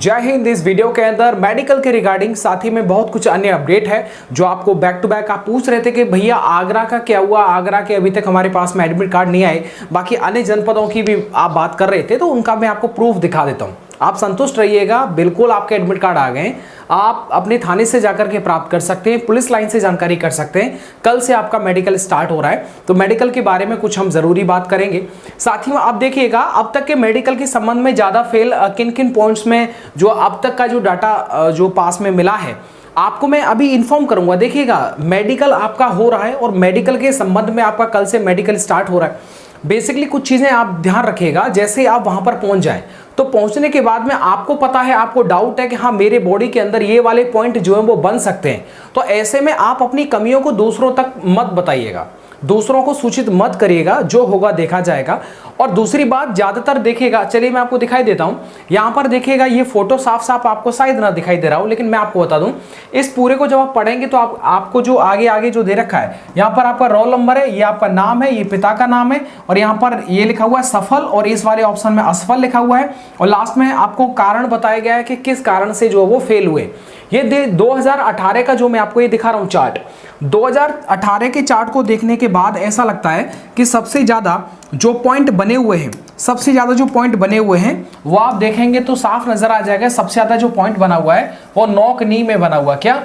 जय हिंद। इस वीडियो के अंदर मेडिकल के रिगार्डिंग साथ ही में बहुत कुछ अन्य अपडेट है जो आपको बैक टू बैक आप पूछ रहे थे कि भैया आगरा का क्या हुआ, आगरा के अभी तक हमारे पास में एडमिट कार्ड नहीं आए, बाकी अन्य जनपदों की भी आप बात कर रहे थे तो उनका मैं आपको प्रूफ दिखा देता हूं। आप संतुष्ट रहिएगा, बिल्कुल आपके एडमिट कार्ड आ गए। आप अपने थाने से जाकर के प्राप्त कर सकते हैं, पुलिस लाइन से जानकारी कर सकते हैं। कल से आपका मेडिकल स्टार्ट हो रहा है तो मेडिकल के बारे में कुछ हम जरूरी बात करेंगे। साथ ही में आप देखिएगा अब तक के मेडिकल के संबंध में ज्यादा फेल किन किन पॉइंट्स में जो अब तक का जो डाटा जो पास में मिला है आपको मैं अभी इन्फॉर्म करूंगा। देखिएगा मेडिकल आपका हो रहा है और मेडिकल के संबंध में आपका कल से मेडिकल स्टार्ट हो रहा है। बेसिकली कुछ चीजें आप ध्यान रखिएगा, जैसे आप वहां पर पहुंच जाएं तो पहुंचने के बाद में आपको पता है, आपको डाउट है कि हाँ मेरे बॉडी के अंदर ये वाले पॉइंट जो है वो बन सकते हैं, तो ऐसे में आप अपनी कमियों को दूसरों तक मत बताइएगा, दूसरों को सूचित मत करिएगा, जो होगा देखा जाएगा। और दूसरी बात ज्यादातर देखिएगा, चलिए मैं आपको दिखाई देता हूं, यहां पर देखिएगा ये फोटो साफ साफ आपको शायद ना दिखाई दे रहा हो, लेकिन मैं आपको बता दूं इस पूरे को जब आप पढ़ेंगे तो आपको जो आगे आगे जो दे रखा है, यहां पर आपका रोल नंबर है, ये आपका नाम है, ये पिता का नाम है, और यहां पर ये लिखा हुआ है सफल और इस वाले ऑप्शन में असफल लिखा हुआ है, और लास्ट में आपको कारण बताया गया है कि किस कारण से जो वो फेल हुए। ये 2018 का जो मैं आपको ये दिखा रहा हूं चार्ट, 2018 के चार्ट को देखने के बाद ऐसा लगता है कि सबसे ज्यादा जो पॉइंट बने हुए हैं, सबसे ज्यादा जो पॉइंट बने हुए हैं वो आप देखेंगे तो साफ नजर आ जाएगा। सबसे ज्यादा जो पॉइंट बना हुआ है वो नॉक नी में बना हुआ, क्या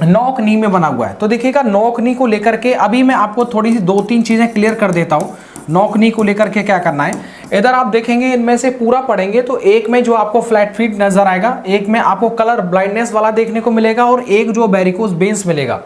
नॉक नी में बना हुआ है। तो देखिएगा नॉक नी को लेकर के अभी मैं आपको थोड़ी सी दो तीन चीजें क्लियर कर देता हूं। नॉक नी को लेकर के क्या करना है, इधर आप देखेंगे इनमें से पूरा पढ़ेंगे तो एक में जो आपको फ्लैट फीट नजर आएगा, एक में आपको कलर ब्लाइंडनेस वाला देखने को मिलेगा, और एक जो वेरिकोज वेन्स मिलेगा।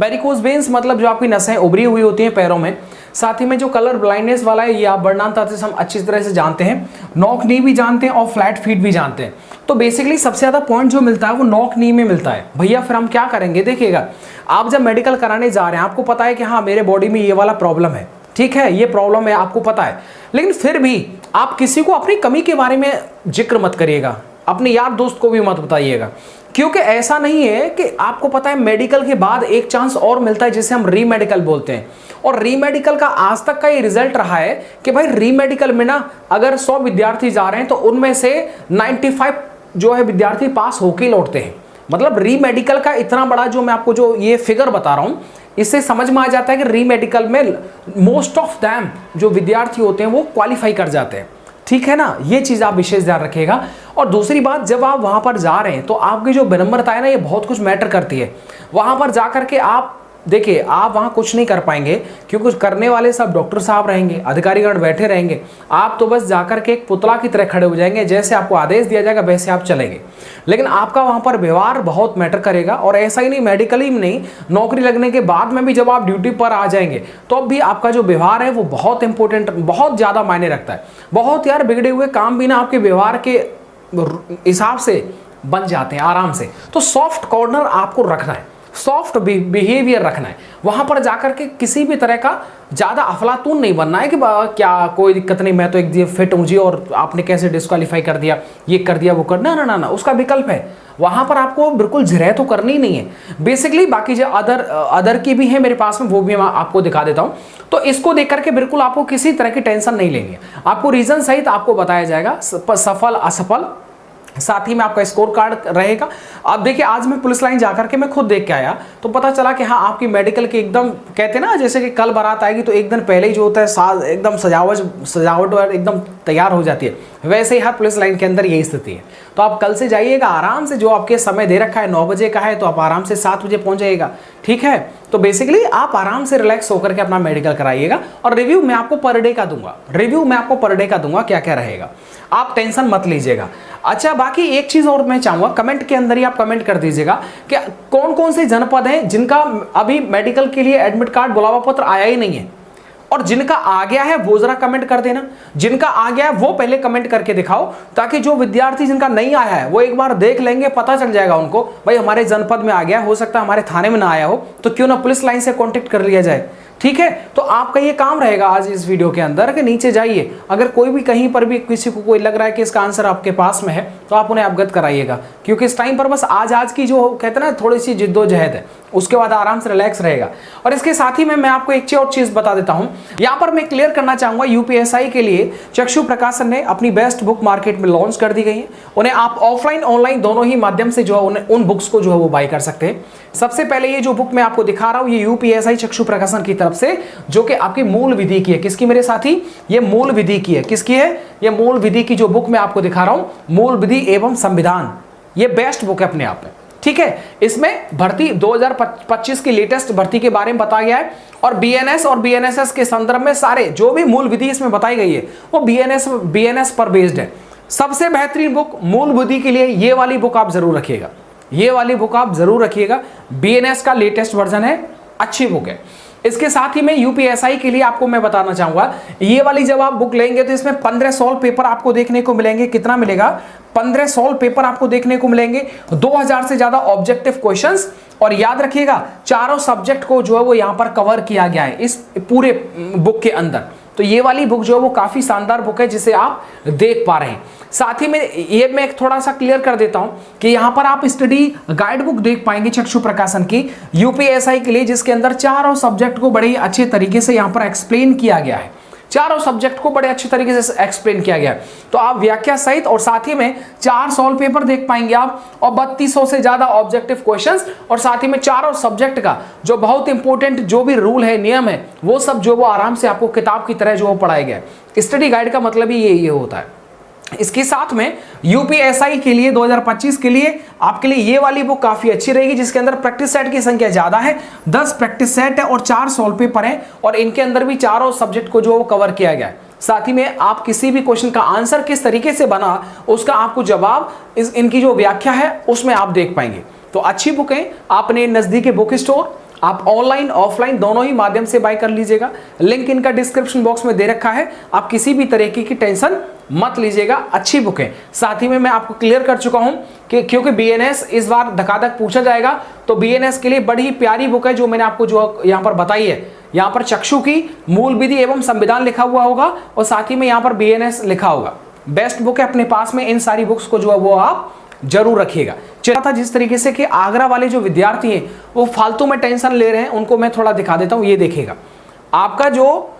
वेरिकोज वेन्स मतलब जो आपकी नसें उभरी हुई होती हैं पैरों में। साथ ही में जो कलर ब्लाइंडनेस वाला है ये आप वर्णनांतर से हम अच्छी तरह से जानते हैं, नॉक नी भी जानते हैं और फ्लैट फीट भी जानते हैं। तो बेसिकली सबसे ज्यादा पॉइंट जो मिलता है वो नॉक नी में मिलता है। भैया फिर हम क्या करेंगे, देखिएगा आप जब मेडिकल कराने जा रहे हैं आपको पता है कि हाँ मेरे बॉडी में ये वाला प्रॉब्लम है, ठीक है ये प्रॉब्लम है आपको पता है, लेकिन फिर भी आप किसी को अपनी कमी के बारे में जिक्र मत करिएगा, अपने यार दोस्त को भी मत बताइएगा, क्योंकि ऐसा नहीं है कि आपको पता है मेडिकल के बाद एक चांस और मिलता है जिसे हम री मेडिकल बोलते हैं। और री मेडिकल का आज तक का ये रिजल्ट रहा है कि भाई री मेडिकल में ना अगर 100 विद्यार्थी जा रहे हैं तो उनमें से 95 जो है विद्यार्थी पास होके लौटते हैं। मतलब री मेडिकल का इतना बड़ा जो मैं आपको जो ये फिगर बता रहा हूं इससे समझ में आ जाता है कि री मेडिकल में मोस्ट ऑफ दैम जो विद्यार्थी होते हैं वो क्वालिफाई कर जाते हैं, ठीक है ना। ये चीज आप विशेष ध्यान रखिएगा। और दूसरी बात, जब आप वहां पर जा रहे हैं तो आपकी जो विनम्रता है ना ये बहुत कुछ मैटर करती है। वहां पर जाकर के आप देखिए आप वहां कुछ नहीं कर पाएंगे क्योंकि करने वाले सब डॉक्टर साहब रहेंगे, अधिकारीगण बैठे रहेंगे, आप तो बस जाकर के एक पुतला की तरह खड़े हो जाएंगे, जैसे आपको आदेश दिया जाएगा वैसे आप चलेंगे। लेकिन आपका वहां पर व्यवहार बहुत मैटर करेगा। और ऐसा ही नहीं मेडिकली में नहीं, नौकरी लगने के बाद में भी जब आप ड्यूटी पर आ जाएंगे तो अब भी आपका जो व्यवहार है वो बहुत इंपॉर्टेंट, बहुत ज्यादा मायने रखता है। बहुत यार बिगड़े हुए काम भी ना आपके व्यवहार के हिसाब से बन जाते हैं आराम से। तो सॉफ्ट कॉर्नर आपको रखना है, सॉफ्ट बिहेवियर रखना है, वहां पर जाकर के किसी भी तरह का ज्यादा अफलातून नहीं बनना है कि क्या कोई दिक्कत नहीं, मैं तो एक फिट हूं जी और आपने कैसे डिस्क्वालीफाई कर दिया, ये कर दिया वो कर, ना ना ना ना, उसका विकल्प है। वहां पर आपको बिल्कुल झिरह तो करनी ही नहीं है। बेसिकली बाकी जो अदर की भी है मेरे पास में वो भी मैं आपको दिखा देता हूं। तो इसको देख करके बिल्कुल आपको किसी तरह की टेंशन नहीं लेनी है, आपको रीजन सहित आपको बताया जाएगा, सफल असफल, साथ ही में आपका स्कोर कार्ड रहेगा। अब देखिए आज मैं पुलिस लाइन जाकर के मैं खुद देख के आया तो पता चला कि हाँ आपकी मेडिकल की एकदम कहते हैं ना जैसे कि कल बारात आएगी तो एक दिन पहले ही जो होता है एकदम सजावट एकदम तैयार हो जाती है, वैसे ही हर पुलिस लाइन के अंदर यही स्थिति है। तो आप कल से जाइएगा आराम से, जो आपके समय दे रखा है 9 बजे का है तो आप आराम से 7 बजे पहुंच जाइएगा, ठीक है। तो बेसिकली आप आराम से रिलैक्स होकर के अपना मेडिकल कराइएगा। और रिव्यू मैं आपको पर डे का दूंगा, रिव्यू मैं आपको पर डे का दूंगा क्या क्या रहेगा, आप टेंशन मत लीजिएगा। अच्छा बाकी एक चीज और मैं चाहूंगा, कमेंट के अंदर ही आप कमेंट कर दीजिएगा कि कौन कौन से जनपद हैं जिनका अभी मेडिकल के लिए एडमिट कार्ड बुलावा पत्र आया ही नहीं है, और जिनका आ गया है वो जरा कमेंट कर देना। जिनका आ गया है वो पहले कमेंट करके दिखाओ, ताकि जो विद्यार्थी जिनका नहीं आया है वो एक बार देख लेंगे, पता चल जाएगा उनको भाई हमारे जनपद में आ गया, हो सकता है हमारे थाने में ना आया हो तो क्यों ना पुलिस लाइन से कांटेक्ट कर लिया जाए, ठीक है, तो आपका ये काम रहेगा आज इस वीडियो के अंदर कि नीचे जाइए, अगर कोई भी कहीं पर भी किसी को कोई लग रहा है कि इसका आंसर आपके पास में है तो आप उन्हें अवगत कराइएगा, क्योंकि इस टाइम पर बस आज की जो कहते हैं ना थोड़ी सी जिद्दोजहद है, उसके बाद आराम से रिलैक्स रहेगा। और इसके साथ ही में मैं आपको एक और चीज बता देता हूं, यहां पर मैं क्लियर करना चाहूंगा, यूपीएसआई के लिए चक्षु प्रकाशन ने अपनी बेस्ट बुक मार्केट में लॉन्च कर दी गई है। उन्हें आप ऑफलाइन ऑनलाइन दोनों ही माध्यम से जो है उन बुक्स को जो है वो बाय कर सकते हैं। सबसे पहले ये जो बुक मैं आपको दिखा रहा हूं, ये यूपीएसआई चक्षु प्रकाशन की तरफ से, जो कि आपकी मूल विधि की है। किसकी मेरे साथी? ये मूल विधि की है। किसकी है? ये मूल विधि की जो बुक मैं आपको दिखा रहा हूं, मूल विधि एवं संविधान, ये बेस्ट बुक है अपने आप में। ठीक है, इसमें भर्ती 2025 की लेटेस्ट भर्ती के बारे में बताया गया है, और बीएनएस और बीएनएसएस के संदर्भ में सारे जो भी मूल विधि इसमें बताई गई है वो बीएनएस पर बेस्ड है। सबसे बेहतरीन बुक मूल विधि के लिए ये वाली बुक आप जरूर रखिएगा, ये वाली बुक आप जरूर रखिएगा। बीएनएस का लेटेस्ट वर्जन है, अच्छी बुक है। इसके साथ ही में यूपीएसआई के लिए आपको मैं बताना चाहूंगा, ये वाली जब आप बुक लेंगे तो इसमें 15 सॉल्व पेपर आपको देखने को मिलेंगे। कितना मिलेगा? 15 सॉल्व पेपर आपको देखने को मिलेंगे, 2000 से ज्यादा ऑब्जेक्टिव क्वेश्चंस, और याद रखिएगा चारों सब्जेक्ट को जो है वो यहां पर कवर किया गया है इस पूरे बुक के अंदर। तो ये वाली बुक जो है वो काफी शानदार बुक है जिसे आप देख पा रहे हैं। साथ ही में ये मैं थोड़ा सा क्लियर कर देता हूं कि यहां पर आप स्टडी गाइड बुक देख पाएंगे चक्षु प्रकाशन की यूपीएसआई के लिए, जिसके अंदर चारों सब्जेक्ट को बड़े ही अच्छे तरीके से यहां पर एक्सप्लेन किया गया है। चारों सब्जेक्ट को बड़े अच्छे तरीके से एक्सप्लेन किया गया है। तो आप व्याख्या सहित और साथ ही में 4 सॉल्व पेपर देख पाएंगे आप, और 3200 से ज्यादा ऑब्जेक्टिव क्वेश्चंस, और साथ ही में चारों सब्जेक्ट का जो बहुत इंपॉर्टेंट जो भी रूल है, नियम है, वो सब जो वो आराम से आपको किताब की तरह जो वो पढ़ाया गया है। स्टडी गाइड का मतलब ही ये होता है। इसके साथ में यूपीएसआई के लिए 2025 के लिए आपके लिए ये वाली बुक काफी अच्छी रहेगी, जिसके अंदर प्रैक्टिस सेट की संख्या ज्यादा है, 10 प्रैक्टिस सेट है और 4 सॉल्व पेपर है, और इनके अंदर भी चारों सब्जेक्ट को जो कवर किया गया है। साथ ही में आप किसी भी क्वेश्चन का आंसर किस तरीके से बना उसका आपको जवाब इनकी जो व्याख्या है उसमें आप देख पाएंगे। तो अच्छी बुक है, आपने नजदीकी बुक स्टोर आप ऑनलाइन ऑफलाइन दोनों ही माध्यम से बाय कर लीजिएगा। लिंक इनका डिस्क्रिप्शन बॉक्स में दे रखा है, आप किसी भी तरीके की टेंशन मत लीजिएगा, अच्छी बुक है। साथ ही में मैं आपको क्लियर कर चुका हूं कि क्योंकि बीएनएस इस बार धकाधक पूछा जाएगा, तो बीएनएस के लिए बड़ी ही प्यारी बुक है जो मैंने आपको जो यहां पर बताई है। यहां पर चक्षु की मूल विधि एवं संविधान लिखा हुआ होगा, और साथ ही में यहां पर बीएनएस लिखा होगा। बेस्ट बुक है अपने पास में, इन सारी बुक्स को जो है वो आप जरूर रखिएगा। चला था जिस तरीके से कि आगरा वाले जो विद्यार्थी हैं वो फालतू में टेंशन ले रहे हैं, उनको मैं थोड़ा दिखा देता हूं। ये देखिएगा, आपका जो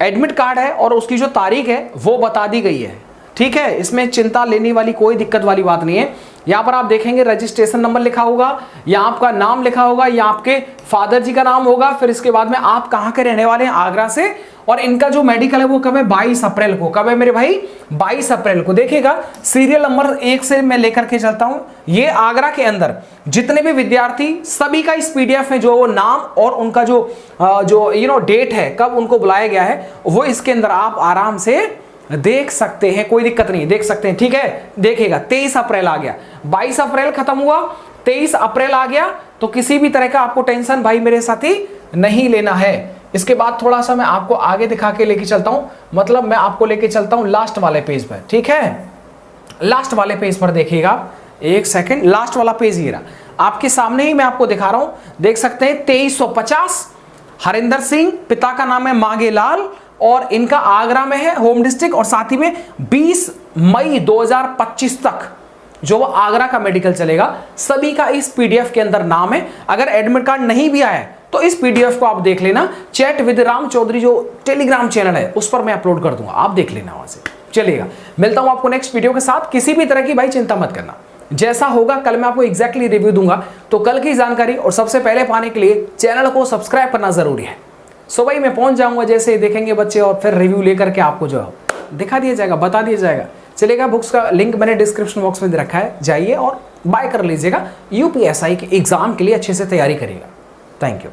एडमिट कार्ड है और उसकी जो तारीख है वो बता दी गई है। ठीक है, इसमें चिंता लेने वाली कोई दिक्कत वाली बात नहीं है। यहां पर आप देखेंगे रजिस्ट्रेशन नंबर लिखा होगा, या आपका नाम लिखा होगा, या आपके फादर जी का नाम होगा, फिर इसके बाद में आप कहां के रहने वाले हैं, आगरा से, और इनका जो मेडिकल है वो कब है? 22 अप्रैल को। कब है मेरे भाई? 22 अप्रैल को। देखिएगा सीरियल नंबर 1 से मैं लेकर के चलता हूं। ये आगरा के अंदर जितने भी विद्यार्थी, सभी का इस पीडीएफ में जो नाम और उनका जो डेट है, कब उनको बुलाया गया है, वो इसके अंदर आप आराम से देख सकते हैं, कोई दिक्कत नहीं, देख सकते हैं। ठीक है, देखिएगा 23 अप्रैल आ गया, 22 अप्रैल खत्म हुआ, 23 अप्रैल आ गया, तो किसी भी तरह का आपको टेंशन भाई मेरे साथी नहीं लेना है। इसके बाद थोड़ा सा मैं आपको आगे दिखा के लेके चलता हूं, मतलब मैं आपको लेके चलता हूं लास्ट वाले पेज पर। ठीक है, लास्ट वाले पेज पर देखिएगा, एक सेकंड, लास्ट वाला पेज ये रहा आपके सामने ही मैं आपको दिखा रहा हूं, देख सकते हैं 2350। हरिंदर सिंह, पिता का नाम है मांगेलाल, और इनका आगरा में है होम डिस्ट्रिक्ट, और साथ ही में 20 मई 2025 तक जो आगरा का मेडिकल चलेगा। सभी का इस पीडीएफ के अंदर नाम है। अगर एडमिट कार्ड नहीं भी आया तो इस पीडीएफ को आप देख लेना, चैट विद राम चौधरी जो टेलीग्राम चैनल है उस पर मैं अपलोड कर दूंगा, आप देख लेना वहां से। चलिएगा, मिलता हूं आपको नेक्स्ट वीडियो के साथ। किसी भी तरह की भाई चिंता मत करना, जैसा होगा कल मैं आपको एग्जैक्टली रिव्यू दूंगा। तो कल की जानकारी और सबसे पहले पाने के लिए चैनल को सब्सक्राइब करना जरूरी है। सो भाई मैं पहुंच जाऊंगा जैसे ही देखेंगे बच्चे, और फिर रिव्यू लेकर के आपको जो दिखा दिया जाएगा, बता दिया जाएगा। चलेगा, बुक्स का लिंक मैंने डिस्क्रिप्शन बॉक्स में दे रखा है, जाइए और बाय कर लीजिएगा। यूपीएसआई के एग्जाम के लिए अच्छे से तैयारी करिएगा। Thank you.